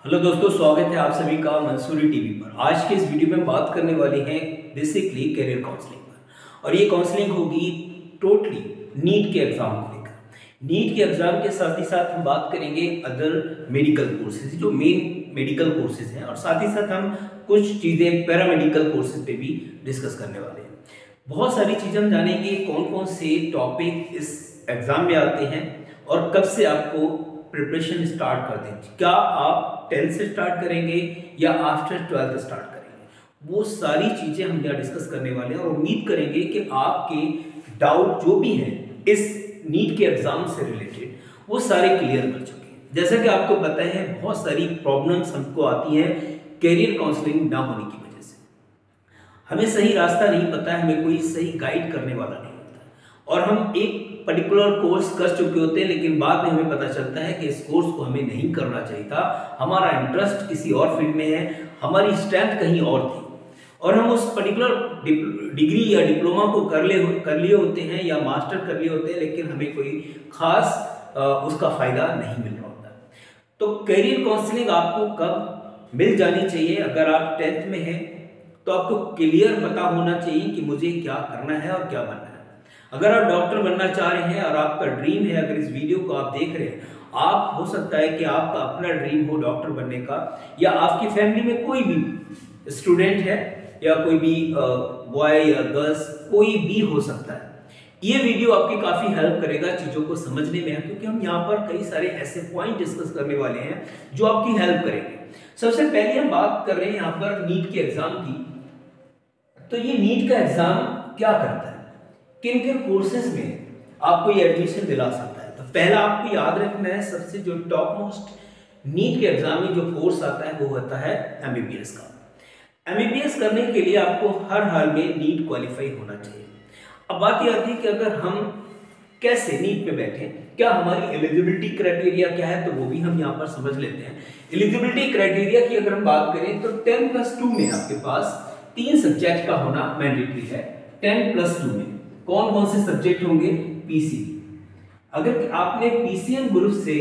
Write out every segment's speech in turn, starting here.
Hello दोस्तों, स्वागत है आप सभी का मंसूरी टीवी पर। आज के इस वीडियो में बात करने वाले हैं बेसिकली करियर काउंसलिंग पर। और ये काउंसलिंग होगी टोटली नीट के एग्जाम को लेकर। नीट के एग्जाम के साथ ही साथ हम बात करेंगे अदर मेडिकल कोर्सेज, जो मेन मेडिकल कोर्सेज हैं, और साथ ही साथ हम कुछ चीज़ें पैरामेडिकल कोर्सेज पे भी डिस्कस करने वाले हैं। बहुत सारी चीज़ें हम जानेंगे, कौन कौन से टॉपिक इस एग्जाम में आते हैं और कब से आपको प्रिपरेशन स्टार्ट कर दें। क्या आप 10th से स्टार्ट करेंगे या आफ्टर 12th स्टार्ट करेंगे, वो सारी चीजें हम यहाँ डिस्कस करने वाले हैं। और उम्मीद करेंगे कि आपके डाउट जो भी हैं इस नीट के एग्जाम से रिलेटेड वो सारे क्लियर कर चुके हैं। जैसा कि आपको पता है, बहुत सारी प्रॉब्लम्स हमको आती हैं करियर काउंसलिंग ना होने की वजह से। हमें सही रास्ता नहीं पता है, हमें कोई सही गाइड करने वाला नहीं होता, और हम एक पर्टिकुलर कोर्स कर चुके होते हैं, लेकिन बाद में हमें पता चलता है कि इस कोर्स को हमें नहीं करना चाहिए था, हमारा इंटरेस्ट किसी और फील्ड में है, हमारी स्ट्रेंथ कहीं और थी, और हम उस पर्टिकुलर डिग्री या डिप्लोमा को कर लिए होते हैं या मास्टर कर लिए होते हैं, लेकिन हमें कोई खास उसका फायदा नहीं मिल रहा होता। तो करियर काउंसलिंग आपको कब मिल जानी चाहिए? अगर आप 10th में हैं तो आपको क्लियर पता होना चाहिए कि मुझे क्या करना है और क्या बनना है। अगर आप डॉक्टर बनना चाह रहे हैं और आपका ड्रीम है, अगर इस वीडियो को आप देख रहे हैं, आप हो सकता है कि आपका अपना ड्रीम हो डॉक्टर बनने का, या आपकी फैमिली में कोई भी स्टूडेंट है, या कोई भी बॉय या गर्ल्स कोई भी हो सकता है। ये वीडियो आपकी काफी हेल्प करेगा चीजों को समझने में, क्योंकि हम यहाँ पर कई सारे ऐसे पॉइंट डिस्कस करने वाले हैं जो आपकी हेल्प करेंगे। सबसे पहले हम बात कर रहे हैं यहाँ पर नीट के एग्जाम की। तो ये नीट का एग्जाम क्या करता है, किन किन कोर्सेज में आपको ये एडमिशन दिला सकता है? तो पहला आपको याद रखना है, सबसे जो टॉप मोस्ट नीट के एग्जाम में जो कोर्स आता है वो होता है एमबीबीएस का। एमबीबीएस करने के लिए आपको हर हाल में नीट क्वालिफाई होना चाहिए। अब बात यह आती है कि अगर हम कैसे नीट में बैठे, क्या हमारी एलिजिबिलिटी क्राइटेरिया क्या है, तो वो भी हम यहाँ पर समझ लेते हैं। एलिजिबिलिटी क्राइटेरिया की अगर हम बात करें तो 10+2 में आपके पास 3 सब्जेक्ट का होना मैंडेटरी है। 10+2 में कौन कौन से सब्जेक्ट होंगे? पीसीबी। अगर आपने पीसीएम ग्रुप से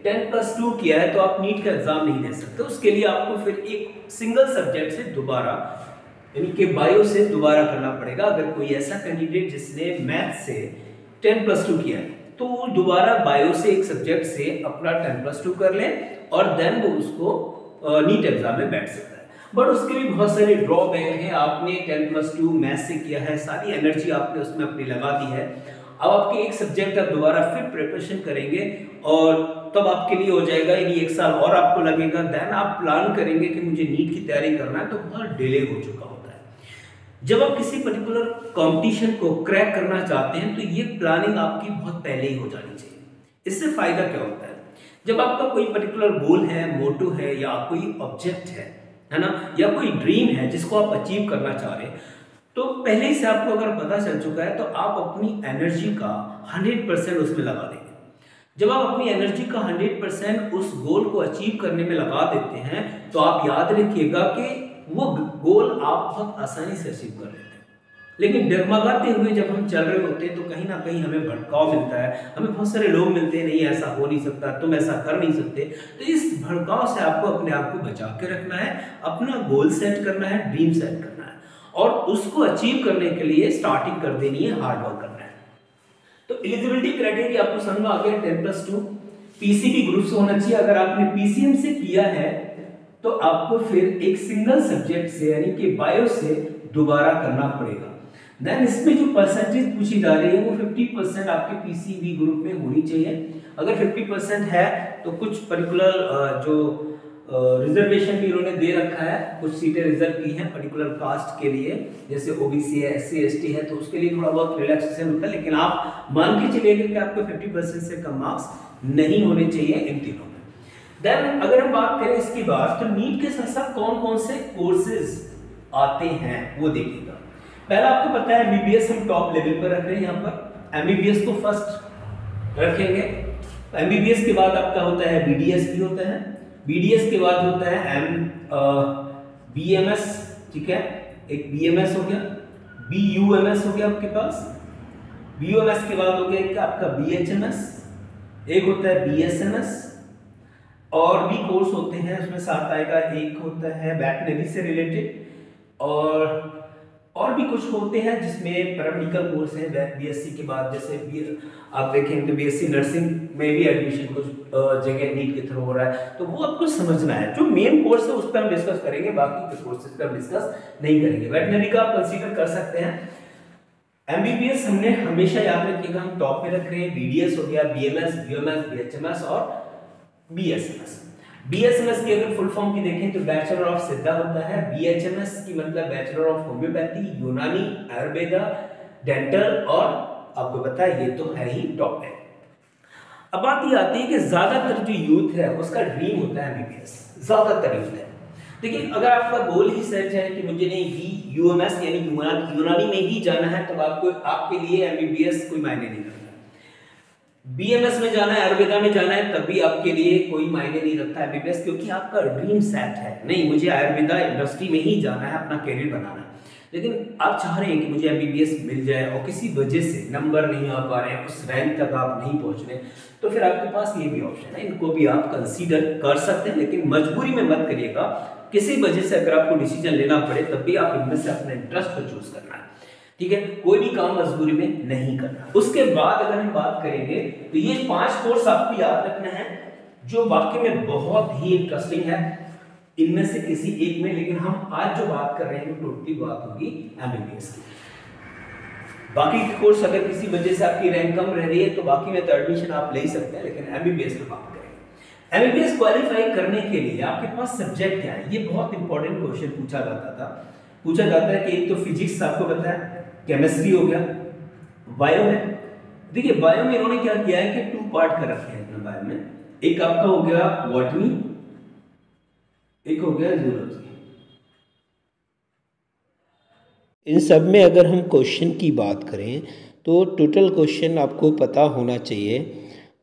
10+2 किया है तो आप नीट का एग्जाम नहीं दे सकते। उसके लिए आपको फिर एक सिंगल सब्जेक्ट से दोबारा, यानी कि बायो से दोबारा करना पड़ेगा। अगर कोई ऐसा कैंडिडेट जिसने मैथ से 10+2 किया है तो वो दोबारा बायो से एक सब्जेक्ट से अपना 10+2 कर ले और देन वो उसको नीट एग्जाम में बैठ सकता है। बट उसके भी बहुत सारे ड्रॉबैक हैं। आपने 10+2 मैथ से किया है, सारी एनर्जी आपने उसमें अपनी लगा दी है, अब आपके एक सब्जेक्ट आप दोबारा फिर प्रिपरेशन करेंगे और तब आपके लिए हो जाएगा, यानी 1 साल और आपको लगेगा। देन आप प्लान करेंगे कि मुझे नीट की तैयारी करना है, तो बहुत डिले हो चुका होता है। जब आप किसी पर्टिकुलर कॉम्पिटिशन को क्रैक करना चाहते हैं तो ये प्लानिंग आपकी बहुत पहले ही हो जानी चाहिए। इससे फायदा क्या होता है? जब आपका कोई पर्टिकुलर गोल है, मोटो है, या कोई ऑब्जेक्ट है ना, या कोई ड्रीम है जिसको आप अचीव करना चाह रहे हैं, तो पहले से आपको अगर पता चल चुका है तो आप अपनी एनर्जी का 100% उसमें लगा देंगे। जब आप अपनी एनर्जी का 100% उस गोल को अचीव करने में लगा देते हैं तो आप याद रखिएगा कि वो गोल आप बहुत आसानी से अचीव कर लेते हैं। लेकिन डगमगाते हुए जब हम चल रहे होते हैं तो कहीं ना कहीं हमें भड़काव मिलता है, हमें बहुत सारे लोग मिलते हैं, नहीं ऐसा हो नहीं सकता, तुम ऐसा कर नहीं सकते। तो इस भड़काव से आपको अपने आप को बचा के रखना है, अपना गोल सेट करना है, ड्रीम सेट करना है, और उसको अचीव करने के लिए स्टार्टिंग कर देनी है, हार्ड वर्क करना है। तो एलिजिबिलिटी क्राइटेरिया आपको समझ में आ गया। 10+2 पीसीबी ग्रुप से होना चाहिए। अगर आपने पीसीएम से किया है तो आपको फिर एक सिंगल सब्जेक्ट से, यानी कि बायो से दोबारा करना पड़ेगा। देन इसमें जो परसेंटेज पूछी जा रही है वो 50% आपके पीसीबी ग्रुप में होनी चाहिए। अगर 50% है तो कुछ पर्टिकुलर जो रिजर्वेशन भी उन्होंने दे रखा है, कुछ सीटें रिजर्व की हैं पर्टिकुलर कास्ट के लिए, जैसे ओबीसी है, एससी एसटी है, तो उसके लिए थोड़ा बहुत रिलैक्सेशन होता है। लेकिन आप मान के चलिए कि आपको 50% से कम मार्क्स नहीं होने चाहिए इन तीनों में। देन अगर हम बात करें इसकी बात, तो नीट के साथ साथ कौन कौन से कोर्सेज आते हैं वो देखिएगा। पहला आपको पता है एमबीबीएस हम टॉप लेवल पर रख रहे हैं। यहाँ पर एमबीबीएस को फर्स्ट रखेंगे। एमबीबीएस के बाद आपका होता है बीडीएस भी होता है, बीडीएस के बाद होता है बीएमएस, ठीक है, एक बीएमएस हो गया, बीयूएमएस हो गया आपके पास, बीयूएमएस के बाद हो गया एक आपका बीएचएमएस, एक होता है बीएसएमएस, और भी कोर्स होते हैं, उसमें साथ आएगा, एक होता है वेटनरी से रिलेटेड और भी कुछ होते हैं जिसमें पैरामेडिकल कोर्स है बीएससी के बाद, जैसे आप देखें तो बीएससी नर्सिंग में भी एडमिशन कुछ जगह नीट के थ्रू हो रहा है, तो वो आपको समझना है। जो मेन कोर्स है उस पर हम डिस्कस करेंगे, बाकी के कोर्सेज पर हम डिस्कस नहीं करेंगे। वेटनरी का आप कंसीडर कर सकते हैं। एमबीबीएस हमने हमेशा याद रखिएगा, हम टॉप में रख रहे हैं। बीडीएस हो गया, बीएमएस, बीएमएस, बीएचएमएस और बीएसएमएस। बीएसएमएस की अगर फुल फॉर्म की देखें तो बैचलर ऑफ सिद्धा होता है। बीएचएमएस की मतलब बैचलर ऑफ होम्योपैथी, यूनानी, आयुर्वेदा, डेंटल, और आपको पता है ये तो है ही टॉप है। अब बात ये आती है कि ज्यादातर जो यूथ है उसका ड्रीम होता है एमबीबीएस, ज्यादातर यूथ है। देखिए अगर आपका गोल ही सच है कि मुझे नहीं भी यूएमएस यानी यूनानी में ही जाना है, तब आपको आपके लिए एमबीबीएस कोई मायने नहीं रखता। बीएमएस में जाना है, आयुर्वेदा में जाना है, तब भी आपके लिए कोई मायने नहीं रखता एमबीबीएस, क्योंकि आपका ड्रीम सेट है, नहीं मुझे आयुर्वेदा इंडस्ट्री में ही जाना है, अपना कैरियर बनाना है। लेकिन आप चाह रहे हैं कि मुझे एमबीबीएस मिल जाए और किसी वजह से नंबर नहीं आ पा रहे हैं, उस रैंक तक आप नहीं पहुंच रहे, तो फिर आपके पास ये भी ऑप्शन है, इनको भी आप कंसीडर कर सकते हैं। लेकिन मजबूरी में मत करिएगा, किसी वजह से अगर आपको डिसीजन लेना पड़े तब भी आप इनमें से अपने इंटरेस्ट को चूज करना है, ठीक है। कोई भी काम मजबूरी में नहीं करना। उसके बाद अगर हम बात करेंगे तो ये 5 कोर्स आपको याद रखना है जो वाकई में बहुत ही इंटरेस्टिंग है, इनमें से किसी एक में। लेकिन हम आज जो बात कर रहे हैं वो टोटली बात होगी एमबीबीएस की। बाकी के कोर्स अगर किसी वजह से आपकी रैंक कम रह रही है तो बाकी में तो एडमिशन आप ले ही सकते हैं, लेकिन एमबीबीएस पे बात करेंगे। एमबीबीएस क्वालिफाई करने के लिए आपके पास सब्जेक्ट क्या है, ये बहुत इंपॉर्टेंट क्वेश्चन पूछा जाता है कि एक तो फिजिक्स आपको पता है, केमिस्ट्री हो गया, बायो है। देखिए बायो में इन्होंने क्या किया है कि 2 पार्ट कर रखे हैं अपने बायो में, एक आपका हो गया बॉटनी, एक हो गया जूलॉजी। इन सब में अगर हम क्वेश्चन की बात करें तो टोटल क्वेश्चन आपको पता होना चाहिए।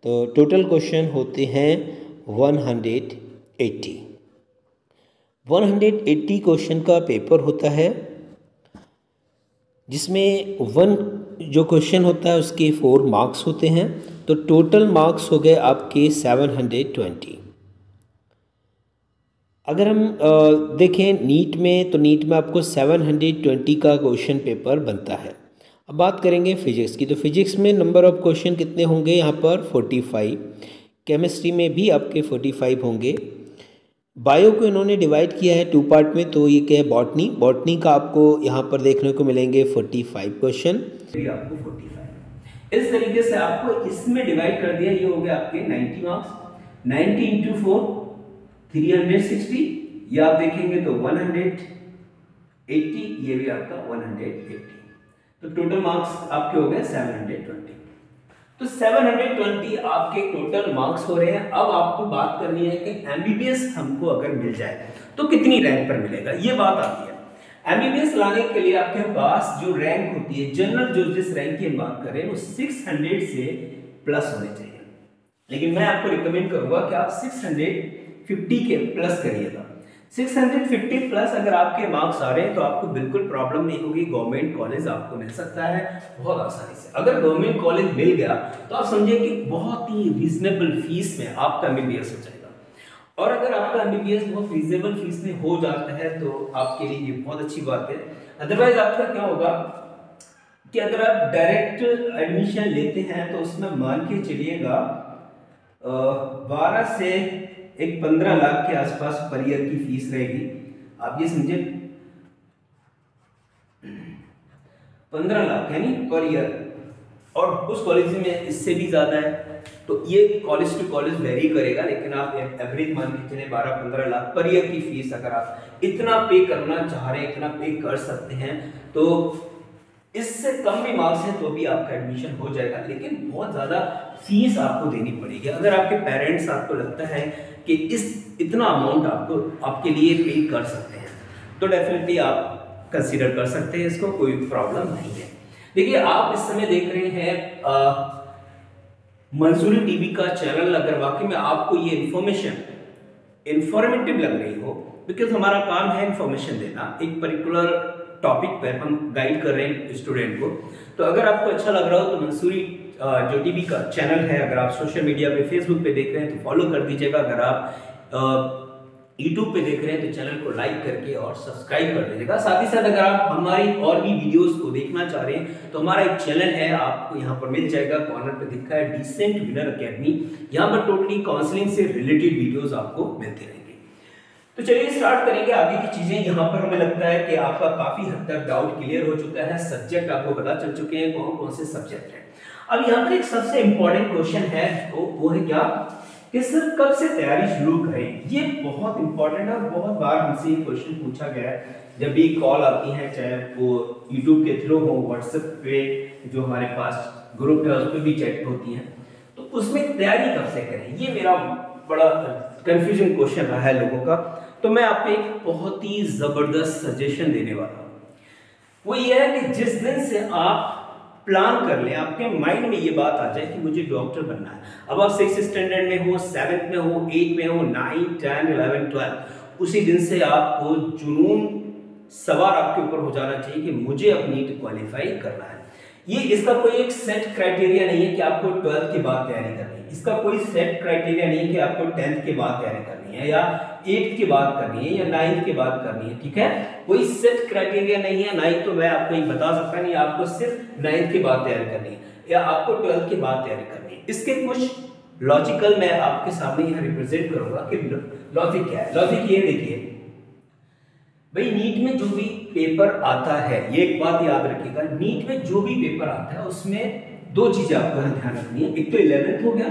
तो टोटल क्वेश्चन होते हैं 180 क्वेश्चन का पेपर होता है, जिसमें 1 जो क्वेश्चन होता है उसके 4 मार्क्स होते हैं। तो टोटल मार्क्स हो गए आपके 720। अगर हम देखें नीट में, तो नीट में आपको 720 का क्वेश्चन पेपर बनता है। अब बात करेंगे फिजिक्स की, तो फिजिक्स में नंबर ऑफ क्वेश्चन कितने होंगे यहाँ पर 45। केमिस्ट्री में भी आपके 45 होंगे। बायो को इन्होंने डिवाइड किया है 2 पार्ट में, तो ये क्या है बॉटनी का आपको यहाँ पर देखने को मिलेंगे 45 क्वेश्चन, आपको 45। इस तरीके से आपको इसमें डिवाइड कर दिया, ये हो गया आपके 90 मार्क्स। 90 × 4 360, ये आप देखेंगे तो 180, ये भी आपका 180, तो टोटल मार्क्स आपके हो गए 720। तो 720 आपके टोटल मार्क्स हो रहे हैं। अब आपको बात करनी है कि एमबीबीएस हमको अगर मिल जाए तो कितनी रैंक पर मिलेगा, ये बात आती है। एमबीबीएस लाने के लिए आपके पास जो रैंक होती है जनरल, जो जिस रैंक की हम बात कर रहे हैं वो 600 से प्लस होने चाहिए। लेकिन मैं आपको रिकमेंड करूंगा कि आप 650 के प्लस करिएगा। 650 प्लस अगर आपके मार्क्स आ रहे हैं तो आपको बिल्कुल प्रॉब्लम नहीं होगी, गवर्नमेंट कॉलेज आपको मिल सकता है बहुत आसानी से। अगर गवर्नमेंट कॉलेज मिल गया तो आप समझिए कि बहुत ही रीजनेबल फीस में आपका एमबीबीएस हो जाएगा। और अगर आपका एमबीबीएस बहुत रीजनेबल फीस में हो जाता है तो आपके लिए ये बहुत अच्छी बात है। अदरवाइज आपका क्या होगा कि अगर आप डायरेक्ट एडमिशन लेते हैं तो उसमें मान के चलिएगा 12 से 15 लाख के आसपास पर ईयर की फीस रहेगी। आप ये समझे 15 लाख यानी पर ईयर, और उस कॉलेज में इससे भी ज्यादा है। तो ये कॉलेज टू कॉलेज वेरी करेगा, लेकिन आप एवरेज मान के चले 12-15 लाख पर ईयर की फीस अगर आप इतना पे करना चाह रहे हैं, इतना पे कर सकते हैं, तो इससे कम भी मार्क्स हैं तो भी आपका एडमिशन हो जाएगा। लेकिन बहुत ज़्यादा फीस आपको देनी पड़ेगी। अगर आपके पेरेंट्स आपको लगता है कि इतना अमाउंट आपके लिए पे कर सकते हैं तो डेफिनेटली आप कंसीडर कर सकते हैं इसको, कोई प्रॉब्लम नहीं है। देखिए आप इस समय देख रहे हैं मंसूरी टीवी का चैनल। अगर वाकई में आपको ये इंफॉर्मेटिव लग रही हो, बिकॉज हमारा काम है इंफॉर्मेशन देना, एक पर्टिकुलर टॉपिक पर हम गाइड कर रहे हैं स्टूडेंट को, तो अगर आपको अच्छा लग रहा हो तो मंसूरी जो टीवी का चैनल है, अगर आप सोशल मीडिया पे फेसबुक पे देख रहे हैं तो फॉलो कर दीजिएगा, अगर आप यूट्यूब पे देख रहे हैं तो चैनल को लाइक करके और सब्सक्राइब कर दीजिएगा। साथ ही साथ अगर आप हमारी और भी वीडियोस को देखना चाह रहे हैं तो हमारा एक चैनल है, आपको यहाँ पर मिल जाएगा, कॉर्नर पे दिखा है डिसेंट विनर अकेडमी। यहाँ पर टोटली काउंसलिंग से रिलेटेड वीडियोस आपको मिलते रहेंगे। तो चलिए स्टार्ट करेंगे आगे की चीजें। यहाँ पर हमें लगता है कि आपका काफी हद तक डाउट क्लियर हो चुका है, सब्जेक्ट आपको पता चल चुके हैं कौन कौन से सब्जेक्ट है। अब यहाँ पर एक सबसे इंपॉर्टेंट क्वेश्चन है, वो है क्या कि सर कब से तैयारी शुरू करें। ये बहुत इंपॉर्टेंट है और बहुत बार हमसे ये क्वेश्चन पूछा गया है। जब भी कॉल आती है, चाहे वो यूट्यूब के थ्रू हो, व्हाट्सएप पे जो हमारे पास ग्रुप है उस पर भी चैट होती है, तो उसमें तैयारी कब से करें, ये मेरा बड़ा कंफ्यूजन क्वेश्चन रहा है लोगों का। तो मैं आपको एक बहुत ही जबरदस्त सजेशन देने वाला हूँ। वो ये है कि जिस दिन से आप प्लान कर ले, आपके माइंड में ये बात आ जाए कि मुझे डॉक्टर बनना है। अब आप 6th स्टैंडर्ड में हो, 7th में हो, 8th में हो, 9, 10, 11, 12, उसी दिन से आपको जुनून सवार आपके ऊपर हो जाना चाहिए कि मुझे अब नीट क्वालिफाई करना है। ये इसका कोई एक सेट क्राइटेरिया नहीं है कि आपको 12th के बाद तैयारी करनी है, इसका कोई सेट क्राइटेरिया नहीं है कि आपको 10th के बाद तैयारी करनी है या 8th के बाद करनी है या 9th के बाद करनी है, ठीक है। कोई सेट क्राइटेरिया नहीं है, ना ही तो मैं आपको एक बता सकता नहीं आपको सिर्फ 9th के बाद तैयारी करनी है या आपको 12th के बाद तैयारी करनी है। इसके कुछ लॉजिकल मैं आपके सामने यहाँ रिप्रेजेंट करूंगा कि लॉजिक क्या है। लॉजिक ये देखिए भाई, नीट में जो भी पेपर आता है, ये एक बात याद रखिएगा, नीट में जो भी पेपर आता है उसमें दो चीजें आपको ध्यान रखनी है। एक तो 11th हो गया,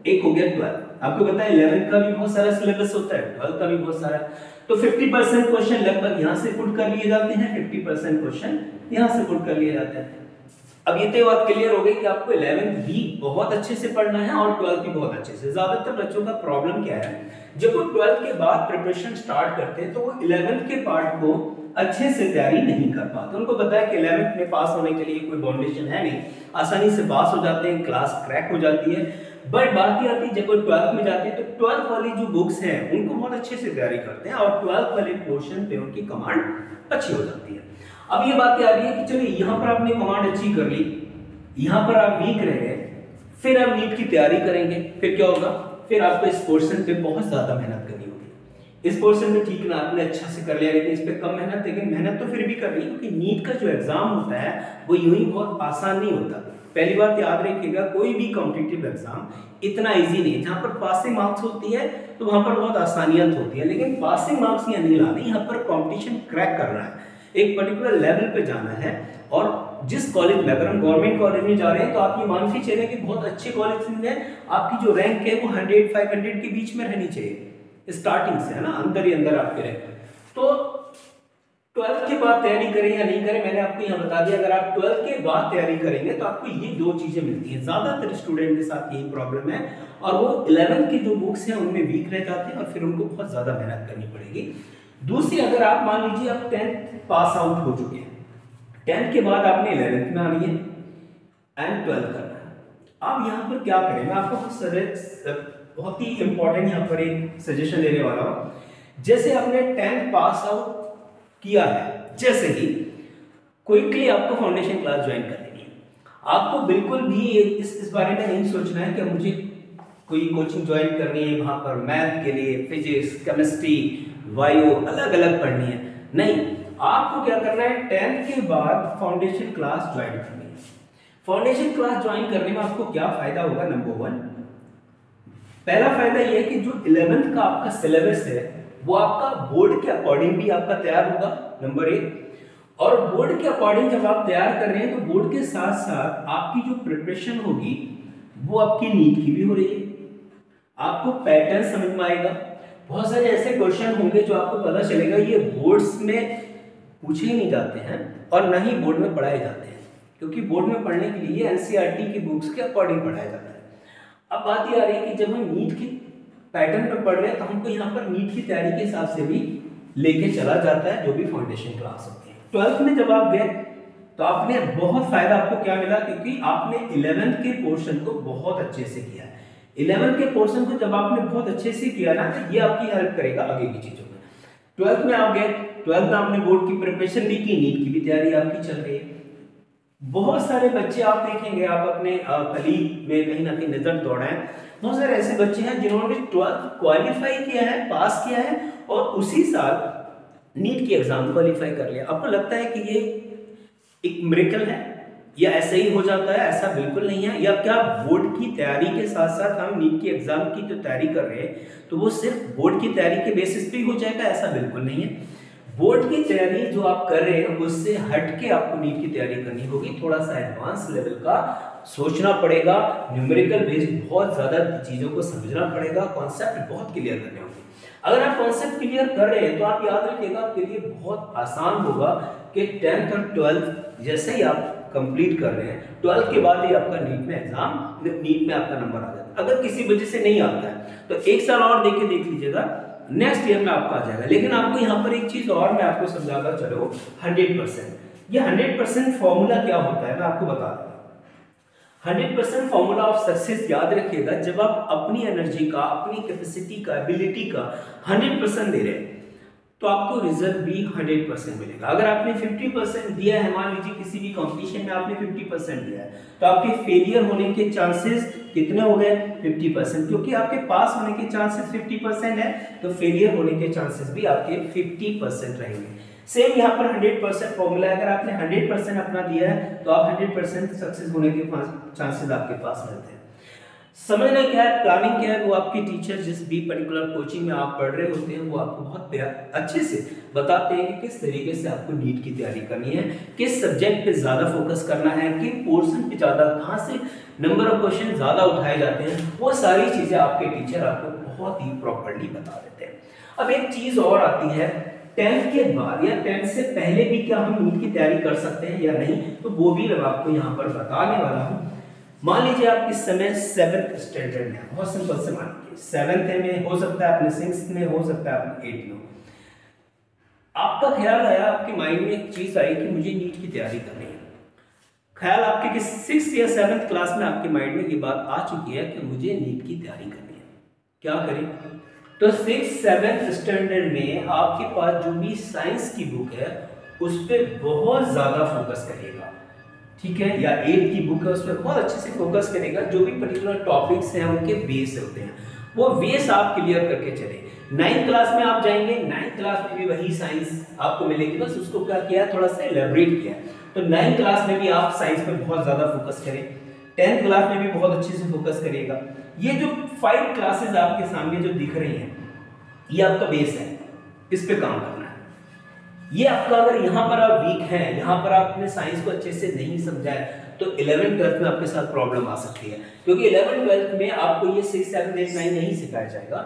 एक हो गया 12th। आपको पता है 11th का भी बहुत सारा सिलेबस होता है, 12th का भी बहुत सारा। तो 50% क्वेश्चन लगभग यहाँ से पुट कर लिए जाते हैं, 50% क्वेश्चन यहाँ से पुट कर लिए जाते हैं। अब ये तो बात क्लियर हो गई कि आपको 11th भी बहुत अच्छे से पढ़ना है और 12th भी बहुत अच्छे से। ज्यादातर बच्चों का प्रॉब्लम क्या है, जब वो 12th के बाद प्रिपरेशन स्टार्ट करते हैं तो वो 11th के पार्ट को अच्छे से तैयारी नहीं कर पाते। उनको पता है कि 11th में पास होने के लिए कोई फाउंडेशन है नहीं, आसानी से पास हो जाते हैं, क्लास क्रैक हो जाती है। बट बात ये आती है जब वो 12th में जाते हैं तो 12th वाली जो बुक्स हैं उनको बहुत अच्छे से तैयारी करते हैं और 12th वाले पोर्शन पे उनकी कमांड अच्छी हो जाती है। अब ये बात आ रही है कि चलिए यहाँ पर आपने कमांड अच्छी कर ली, यहाँ पर आप वीक रह गए, फिर आप नीट की तैयारी करेंगे, फिर क्या होगा, फिर आपको इस पोर्शन पे बहुत ज्यादा मेहनत करनी होगी। इस पोर्शन में ठीक ना आपने अच्छा से कर लिया, लेकिन इस पे कम मेहनत, लेकिन मेहनत तो फिर भी करनी है क्योंकि नीट का जो एग्जाम होता है वो यूं ही बहुत आसान नहीं होता। पहली बात याद रखिएगा, कोई भी कॉम्पिटिटिव एग्जाम इतना इजी नहीं है। जहाँ पर पासिंग मार्क्स होती है तो वहां पर बहुत आसानियत होती है, लेकिन पासिंग मार्क्स यहाँ नहीं लाने, यहाँ पर कॉम्पिटिशन क्रैक करना है, एक पर्टिकुलर लेवल पे जाना है। और जिस कॉलेज में, अगर हम गवर्नमेंट कॉलेज में जा रहे हैं तो आप ये मान के चलें कि बहुत अच्छे कॉलेज में आपकी जो रैंक है वो 100-500 के बीच में रहनी चाहिए स्टार्टिंग से, है ना, अंदर ही अंदर आपके रैंक। तो 12th के बाद तैयारी करें या नहीं करें, मैंने आपको यहाँ बता दिया। अगर आप 12th के बाद तैयारी करेंगे तो आपको ये दो चीजें मिलती हैं। ज्यादातर स्टूडेंट के साथ यही प्रॉब्लम है और वो 11th की जो बुक्स हैं उनमें वीक रह जाते हैं और फिर उनको बहुत ज्यादा मेहनत करनी पड़ेगी। दूसरी, अगर आप मान लीजिए आप 10th पास आउट हो चुके हैं, 10th के बाद आपने 11th में आनी है एंड 12th करना है। अब यहाँ पर क्या करें, मैं आपको बहुत ही इंपॉर्टेंट यहाँ पर एक सजेशन देने वाला हूँ। जैसे आपने 10th पास आउट किया है, जैसे ही क्विकली आपको फाउंडेशन क्लास ज्वाइन करनी है। आपको बिल्कुल भी इस बारे में नहीं सोचना है कि मुझे कोई कोचिंग ज्वाइन करनी है, वहां पर मैथ के लिए फिजिक्स, केमिस्ट्री, बायो अलग अलग पढ़नी है। नहीं, आपको क्या करना है, 10th के बाद फाउंडेशन क्लास ज्वाइन करनी है। फाउंडेशन क्लास ज्वाइन करने में आपको क्या फायदा होगा, नंबर 1, पहला फायदा यह है कि जो 11th का आपका सिलेबस है वो आपका बोर्ड के अकॉर्डिंग भी आपका तैयार होगा, नंबर 1। और बोर्ड के अकॉर्डिंग जब आप तैयार कर रहे हैं तो बोर्ड के साथ साथ आपकी जो प्रिपरेशन होगी वो आपकी नीट की भी हो रही है। आपको पैटर्न समझ में आएगा, बहुत सारे ऐसे क्वेश्चन होंगे जो आपको पता चलेगा ये बोर्ड्स में पूछे ही नहीं जाते हैं और न ही बोर्ड में पढ़ाए जाते हैं, क्योंकि बोर्ड में पढ़ने के लिए एनसीईआरटी की बुक्स के अकॉर्डिंग पढ़ाया जाता है। अब बात ये आ रही है कि जब हम नीट की पैटर्न पर पढ़ रहे हैं तो हमको यहाँ पर नीट की तैयारी के हिसाब से भी लेके चला जाता है जो भी फाउंडेशन क्लास होती है। 12th में जब आप गए तो आपने बहुत फायदा, आपको क्या मिला, क्योंकि आपने 11th के पोर्शन को बहुत अच्छे से किया है। 11th के पोर्शन को जब आपने बहुत अच्छे से किया ना तो ये आपकी हेल्प करेगा आगे की चीजों में। 12th में आप गए, 12th में आपने बोर्ड की प्रिपरेशन भी की, नीट की भी तैयारी आपकी चल रही है। बहुत सारे बच्चे आप देखेंगे, आप अपने कलीग में कहीं ना कहीं नजर दौड़ाएं, बहुत सारे ऐसे बच्चे हैं जिन्होंने 12th क्वालिफाई किया है, पास किया है और उसी साल नीट की एग्जाम क्वालिफाई कर लिया। आपको लगता है कि ये एक मिरेकल है या ऐसे ही हो जाता है? ऐसा बिल्कुल नहीं है। या क्या बोर्ड की तैयारी के साथ साथ हम नीट की एग्जाम की जो तैयारी कर रहे हैं तो वो सिर्फ बोर्ड की तैयारी के बेसिस पे ही हो जाएगा? ऐसा बिल्कुल नहीं है। बोर्ड की तैयारी जो आप कर रहे हैं उससे हटके आपको नीट की तैयारी करनी होगी, थोड़ा सा एडवांस लेवल का सोचना पड़ेगा, न्यूमेरिकल बेस्ड बहुत ज्यादा चीजों को समझना पड़ेगा, कॉन्सेप्ट बहुत क्लियर करने होंगे। अगर आप कॉन्सेप्ट क्लियर कर रहे हैं तो आप याद रखिएगा आपके लिए बहुत आसान होगा कि 10th और 12th जैसे ही आप कंप्लीट कर रहे हैं, 12th के बाद ही आपका नीट में एग्जाम, नीट में आपका नंबर आ जाता है। अगर किसी वजह से नहीं आता है तो एक साल और देख लीजिएगा, नेक्स्ट ईयर में आपका आ जाएगा। लेकिन आपको यहाँ पर एक चीज और मैं आपको समझाकर चलो, 100%। ये 100% फॉर्मूला क्या होता है मैं आपको बता दूं। 100% फॉर्मूला ऑफ सक्सेस याद रखिएगा, जब आप अपनी एनर्जी का, अपनी कैपेसिटी का, एबिलिटी का 100% दे रहे हैं तो आपको रिजल्ट भी 100% मिलेगा। अगर आपने 50% दिया है, मान लीजिए किसी भी कंपटीशन में आपने 50% दिया है, तो आपके फेलियर होने के चांसेस कितने हो गए? 50%। क्योंकि आपके पास होने के चांसेस 50% है तो फेलियर होने के चांसेस भी आपके 50% रहेंगे। सेम यहाँ पर 100% फॉर्मूला है, अगर आपने 100% अपना दिया है तो आप 100% सक्सेस होने के चांसेस आपके पास रहते हैं। समझना क्या है, प्लानिंग क्या है, वो आपके टीचर जिस भी पर्टिकुलर कोचिंग में आप पढ़ रहे होते हैं वो आपको बहुत अच्छे से बताते हैं कि किस तरीके से आपको नीट की तैयारी करनी है, किस सब्जेक्ट पे ज्यादा फोकस करना है, किन पोर्शन पे ज्यादा, कहाँ से नंबर ऑफ क्वेश्चन ज्यादा उठाए जाते हैं, वो सारी चीजें आपके टीचर आपको बहुत ही प्रॉपर्ली बता देते हैं। अब एक चीज और आती है, 10th के बाद या 10th से पहले भी क्या हम नीट की तैयारी कर सकते हैं या नहीं, तो वो भी मैं आपको यहाँ पर बताने वाला हूँ। मान लीजिए आप इस समय 7th स्टैंडर्ड में, बहुत सिंपल से मान लीजिए 7th में, हो सकता है अपने 6th में, हो सकता है अपने 8th में। आपका ख्याल आया, आपके माइंड में एक चीज आई कि मुझे नीट की तैयारी करनी है। ख्याल आपके कि 6th या 7th क्लास में आपके माइंड में ये बात आ चुकी है कि मुझे नीट की तैयारी करनी है, क्या करें? तो 6th 7th स्टैंडर्ड में आपके पास जो भी साइंस की बुक है उस पर बहुत ज्यादा फोकस करिएगा, ठीक है? या 8th की बुक है उस पर बहुत अच्छे से फोकस करेगा। जो भी पर्टिकुलर टॉपिक्स हैं उनके बेस होते हैं, वो बेस आप क्लियर करके चले। 9th क्लास में आप जाएंगे, 9th क्लास में भी वही साइंस आपको मिलेगी, बस उसको क्या किया, थोड़ा सा एलैबोरेट किया। तो 9th क्लास में भी आप साइंस पे बहुत ज्यादा फोकस करें, 10th क्लास में भी बहुत अच्छे से फोकस करिएगा। ये जो 5 क्लासेस आपके सामने जो दिख रही हैं, ये आपका बेस है, इस पे काम करना है। ये आपका, अगर यहाँ पर आप वीक हैं, यहाँ पर आपने साइंस को अच्छे से नहीं समझा है, तो 11th 12th में आपके साथ प्रॉब्लम आ सकती है, क्योंकि 11th 12th में आपको ये 6 7 8 9 नहीं सिखाया जाएगा।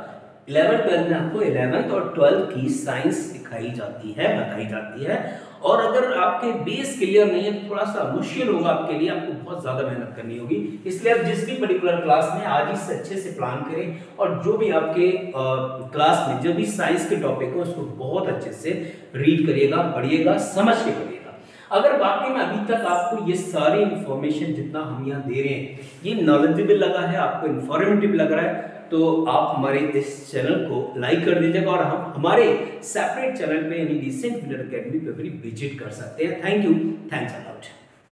11th 12th में आपको 11th और 12th की साइंस सिखाई जाती है, बताई जाती है। और अगर आपके बेस क्लियर नहीं है तो थोड़ा सा मुश्किल होगा आपके लिए, आपको बहुत ज्यादा मेहनत करनी होगी। इसलिए आप जिस भी पर्टिकुलर क्लास में आज ही से अच्छे से प्लान करें, और जो भी आपके क्लास में जो भी साइंस के टॉपिक है उसको बहुत अच्छे से रीड करिएगा, पढ़िएगा, समझ के पढ़िएगा। अगर वाकई में अभी तक आपको ये सारी इंफॉर्मेशन जितना हम यहाँ दे रहे हैं ये नॉलेजेबल लगा है, आपको इंफॉर्मेटिव लग रहा है, तो आप हमारे इस चैनल को लाइक कर दीजिएगा और हम हमारे सेपरेट चैनल पे यानी डिसेंट विनर अकेडमी पे भी विजिट कर सकते हैं। Thank you, thanks a lot.